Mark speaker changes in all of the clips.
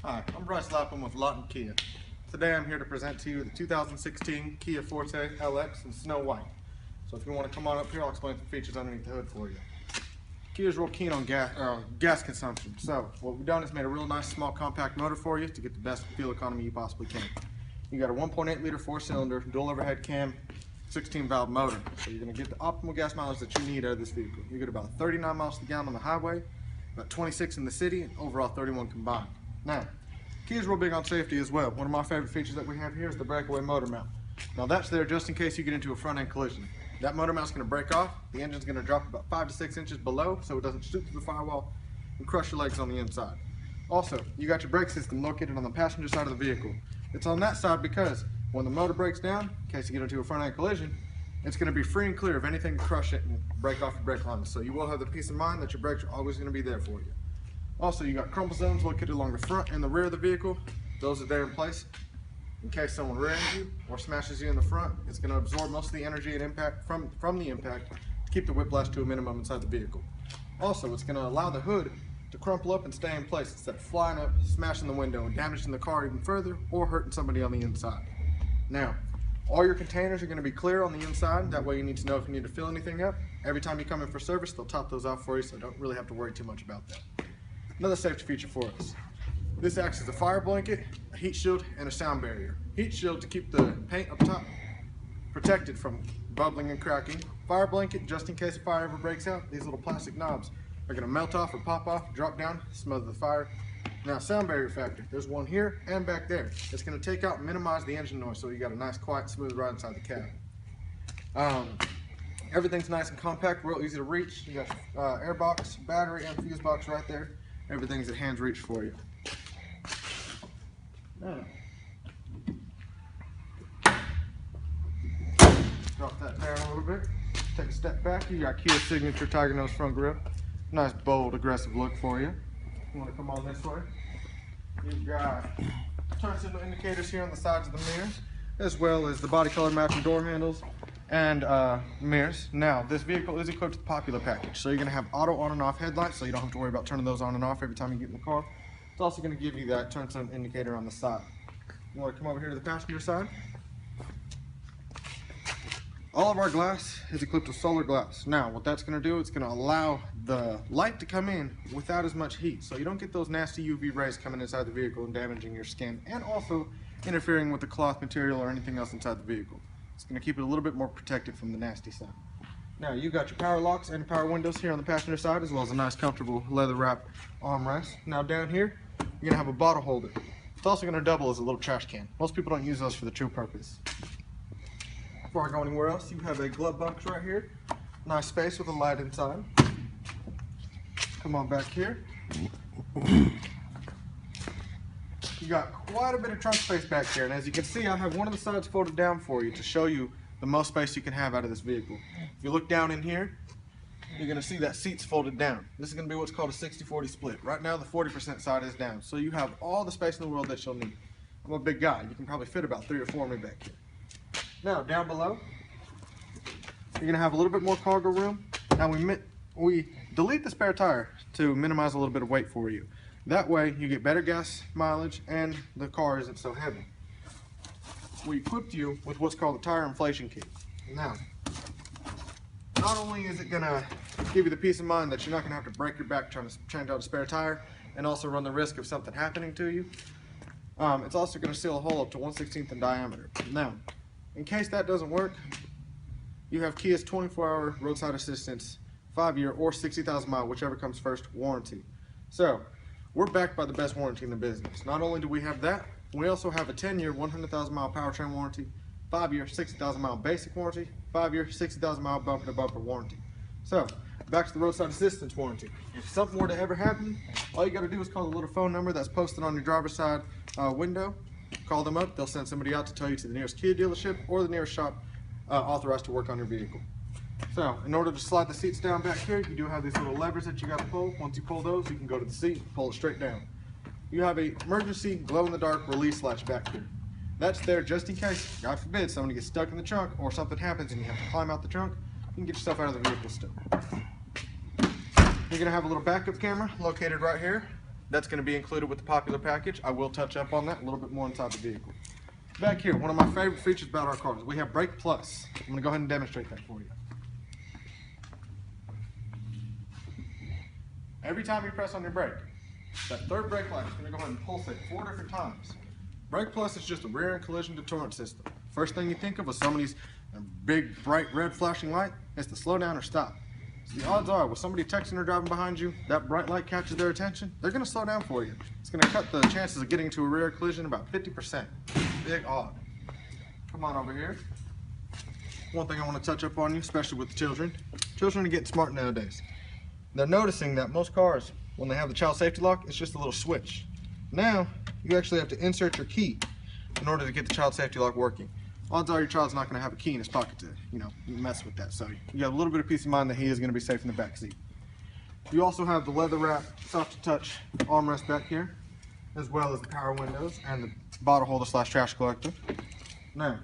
Speaker 1: Hi, I'm Bryce Lawton with Lawton KIA. Today I'm here to present to you the 2016 KIA Forte LX in Snow White. So if you want to come on up here, I'll explain the features underneath the hood for you. Kia's real keen on gas consumption. So what we've done is made a real nice small compact motor for you to get the best fuel economy you possibly can. You got a 1.8 liter 4-cylinder dual overhead cam 16 valve motor. So you're going to get the optimal gas mileage that you need out of this vehicle. You get about 39 miles to the gallon on the highway, about 26 in the city, and overall 31 combined. Now, Kia's real big on safety as well. One of my favorite features that we have here is the breakaway motor mount. Now that's there just in case you get into a front end collision. That motor mount's going to break off, the engine's going to drop about 5 to 6 inches below so it doesn't shoot through the firewall and crush your legs on the inside. Also, you got your brake system located on the passenger side of the vehicle. It's on that side because when the motor breaks down, in case you get into a front end collision, it's going to be free and clear of anything to crush it and break off your brake lines. So you will have the peace of mind that your brakes are always going to be there for you. Also, you got crumple zones located along the front and the rear of the vehicle. Those are there in place in case someone rear ends you or smashes you in the front. It's going to absorb most of the energy and impact from the impact to keep the whiplash to a minimum inside the vehicle. Also, it's going to allow the hood to crumple up and stay in place instead of flying up, smashing the window, and damaging the car even further or hurting somebody on the inside. Now, all your containers are going to be clear on the inside. That way you need to know if you need to fill anything up. Every time you come in for service, they'll top those off for you, so don't really have to worry too much about that. Another safety feature for us. This acts as a fire blanket, a heat shield, and a sound barrier. Heat shield to keep the paint up top protected from bubbling and cracking. Fire blanket, just in case a fire ever breaks out. These little plastic knobs are going to melt off or pop off, drop down, smother the fire. Now, sound barrier factor. There's one here and back there. It's going to take out and minimize the engine noise so you got a nice, quiet, smooth ride inside the cab. Everything's nice and compact, real easy to reach. You got air box, battery, and fuse box right there. Everything's at hand's reach for you. Now, drop that down a little bit. Take a step back. You got Kia's signature tiger nose front grille. Nice, bold, aggressive look for you. You want to come on this way. You've got turn signal indicators here on the sides of the mirrors, as well as the body color matching door handles and mirrors. Now, this vehicle is equipped with the popular package, so you're going to have auto on and off headlights, so you don't have to worry about turning those on and off every time you get in the car. It's also going to give you that turn signal indicator on the side. You want to come over here to the passenger side. All of our glass is equipped with solar glass. Now, what that's going to do, it's going to allow the light to come in without as much heat, so you don't get those nasty UV rays coming inside the vehicle and damaging your skin, and also interfering with the cloth material or anything else inside the vehicle. It's going to keep it a little bit more protected from the nasty sun. Now, you got your power locks and power windows here on the passenger side, as well as a nice comfortable leather wrap armrest. Now down here, you're going to have a bottle holder. It's also going to double as a little trash can. Most people don't use those for the true purpose. Before I go anywhere else, you have a glove box right here. Nice space with a light inside. Come on back here. You got quite a bit of trunk space back here, and as you can see, I have one of the sides folded down for you to show you the most space you can have out of this vehicle. If you look down in here, you're going to see that seat's folded down. This is going to be what's called a 60-40 split. Right now, the 40% side is down, so you have all the space in the world that you'll need. I'm a big guy. You can probably fit about 3 or 4 of me back here. Now, down below, you're going to have a little bit more cargo room. Now, we delete the spare tire to minimize a little bit of weight for you. That way, you get better gas mileage and the car isn't so heavy. We equipped you with what's called a tire inflation kit. Now, not only is it going to give you the peace of mind that you're not going to have to break your back trying to change out a spare tire and also run the risk of something happening to you, it's also going to seal a hole up to 1/16 in diameter. Now, in case that doesn't work, you have Kia's 24-hour roadside assistance, 5-year or 60,000 mile, whichever comes first, warranty. So, we're backed by the best warranty in the business. Not only do we have that, we also have a 10-year, 100,000 mile powertrain warranty, 5-year, 60,000 mile basic warranty, 5-year, 60,000 mile bumper-to-bumper warranty. So, back to the roadside assistance warranty. If something were to ever happen, all you got to do is call the little phone number that's posted on your driver's side window. Call them up, they'll send somebody out to tell you to the nearest Kia dealership or the nearest shop authorized to work on your vehicle. So, in order to slide the seats down back here, you do have these little levers that you got to pull. Once you pull those, you can go to the seat and pull it straight down. You have a emergency glow-in-the-dark release latch back here. That's there just in case, God forbid, somebody gets stuck in the trunk or something happens and you have to climb out the trunk. You can get yourself out of the vehicle still. You're going to have a little backup camera located right here. That's going to be included with the popular package. I will touch up on that a little bit more inside the vehicle. Back here, one of my favorite features about our cars, we have Brake Plus. I'm going to go ahead and demonstrate that for you. Every time you press on your brake, that third brake light is going to go ahead and pulsate 4 different times. Brake Plus is just a rear end collision deterrent system. First thing you think of with somebody's big, bright red flashing light is to slow down or stop. So the odds are, with somebody texting or driving behind you, that bright light catches their attention, they're going to slow down for you. It's going to cut the chances of getting into a rear collision about 50%. Big odd. Come on over here. One thing I want to touch up on you, especially with the children. Children are getting smart nowadays. They're noticing that most cars, when they have the child safety lock, it's just a little switch. Now, you actually have to insert your key in order to get the child safety lock working. Odds are your child's not going to have a key in his pocket to, mess with that. So you got a little bit of peace of mind that he is going to be safe in the back seat. You also have the leather wrap, soft to touch armrest back here, as well as the power windows and the bottle holder / trash collector. Now,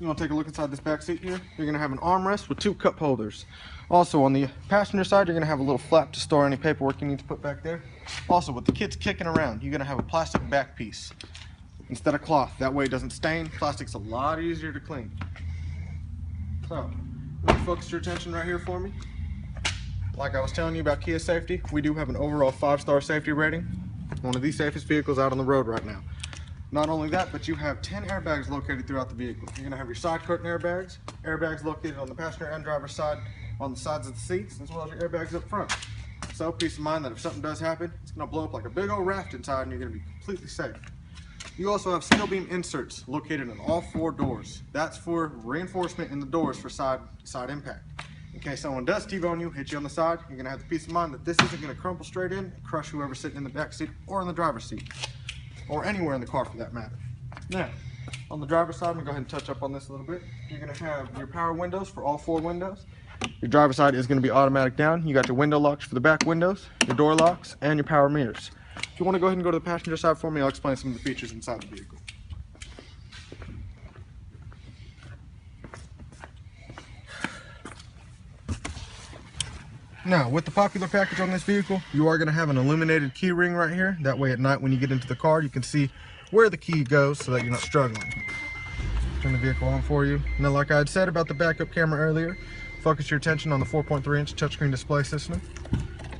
Speaker 1: you want to take a look inside this back seat here? You're going to have an armrest with 2 cup holders. Also, on the passenger side, you're going to have a little flap to store any paperwork you need to put back there. Also, with the kids kicking around, you're going to have a plastic back piece instead of cloth. That way it doesn't stain. Plastic's a lot easier to clean. So, focus your attention right here for me. Like I was telling you about Kia safety, we do have an overall 5-star safety rating. One of the safest vehicles out on the road right now. Not only that, but you have 10 airbags located throughout the vehicle. You're going to have your side curtain airbags, airbags located on the passenger and driver's side, on the sides of the seats, as well as your airbags up front. So peace of mind that if something does happen, it's going to blow up like a big old raft inside and you're going to be completely safe. You also have steel beam inserts located on all 4 doors. That's for reinforcement in the doors for side impact. In case someone does T-bone you, hit you on the side, you're going to have the peace of mind that this isn't going to crumple straight in and crush whoever's sitting in the back seat or in the driver's seat, or anywhere in the car for that matter. Now, on the driver's side, I'm going to go ahead and touch up on this a little bit. You're going to have your power windows for all 4 windows. Your driver's side is going to be automatic down. You got your window locks for the back windows, your door locks, and your power mirrors. If you want to go ahead and go to the passenger side for me, I'll explain some of the features inside the vehicle. Now, with the popular package on this vehicle, you are going to have an illuminated key ring right here. That way at night when you get into the car, you can see where the key goes so that you're not struggling. Turn the vehicle on for you. Now, like I had said about the backup camera earlier, focus your attention on the 4.3-inch touchscreen display system.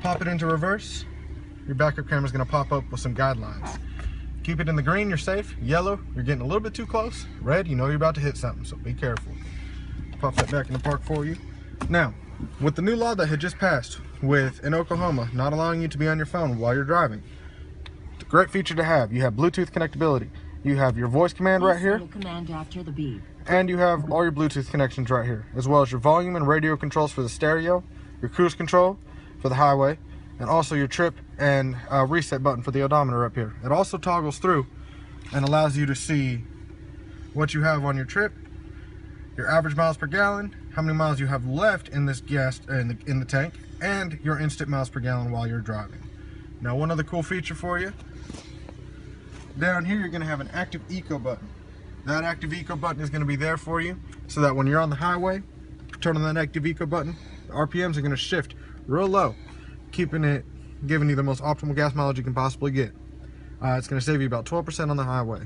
Speaker 1: Pop it into reverse. Your backup camera is going to pop up with some guidelines. Keep it in the green, you're safe. Yellow, you're getting a little bit too close. Red, you know you're about to hit something, so be careful. Pop that back in the park for you. Now, with the new law that had just passed in Oklahoma, not allowing you to be on your phone while you're driving, it's a great feature to have. You have Bluetooth connectability. You have your voice command right here.
Speaker 2: Command after the beep.
Speaker 1: And you have all your Bluetooth connections right here, as well as your volume and radio controls for the stereo, your cruise control for the highway, and also your trip and reset button for the odometer up here. It also toggles through and allows you to see what you have on your trip, your average miles per gallon, how many miles you have left in this gas in the tank, and your instant miles per gallon while you're driving. Now, one other cool feature for you. Down here, you're going to have an active eco button. That active eco button is going to be there for you so that when you're on the highway, turn on that active eco button, the RPMs are going to shift real low, giving you the most optimal gas mileage you can possibly get. It's going to save you about 12% on the highway.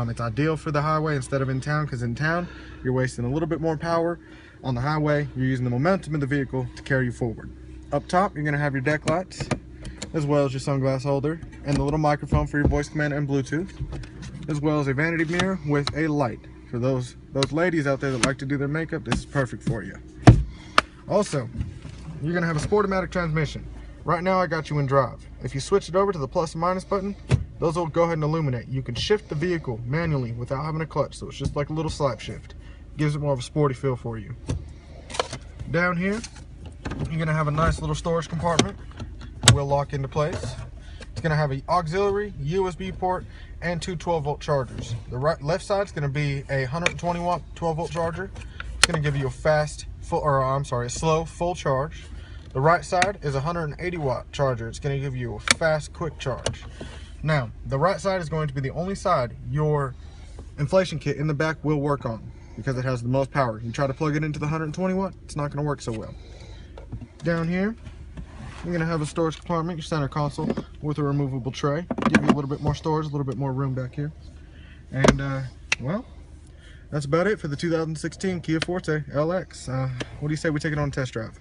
Speaker 1: It's ideal for the highway instead of in town, because in town you're wasting a little bit more power. On the highway, you're using the momentum of the vehicle to carry you forward. Up top, you're going to have your deck lights, as well as your sunglass holder and the little microphone for your voice command and Bluetooth, as well as a vanity mirror with a light. For those ladies out there that like to do their makeup, this is perfect for you. Also, you're going to have a Sportomatic transmission. Right now I got you in drive. If you switch it over to the plus and minus button, those will go ahead and illuminate. You can shift the vehicle manually without having a clutch, so it's just like a little slap shift. Gives it more of a sporty feel for you. Down here, you're going to have a nice little storage compartment. Will lock into place. It's going to have an auxiliary, USB port, and 2 12-volt chargers. The left side is going to be a 120-watt 12-volt charger. It's going to give you a slow full charge. The right side is a 180-watt charger. It's going to give you a fast, quick charge. Now, the right side is going to be the only side your inflation kit in the back will work on, because it has the most power. You try to plug it into the 120 watt, it's not going to work so well. Down here, You're gonna have a storage compartment, your center console with a removable tray. Give you a little bit more storage, a little bit more room back here. And well, that's about it for the 2016 Kia Forte LX. What do you say we take it on a test drive?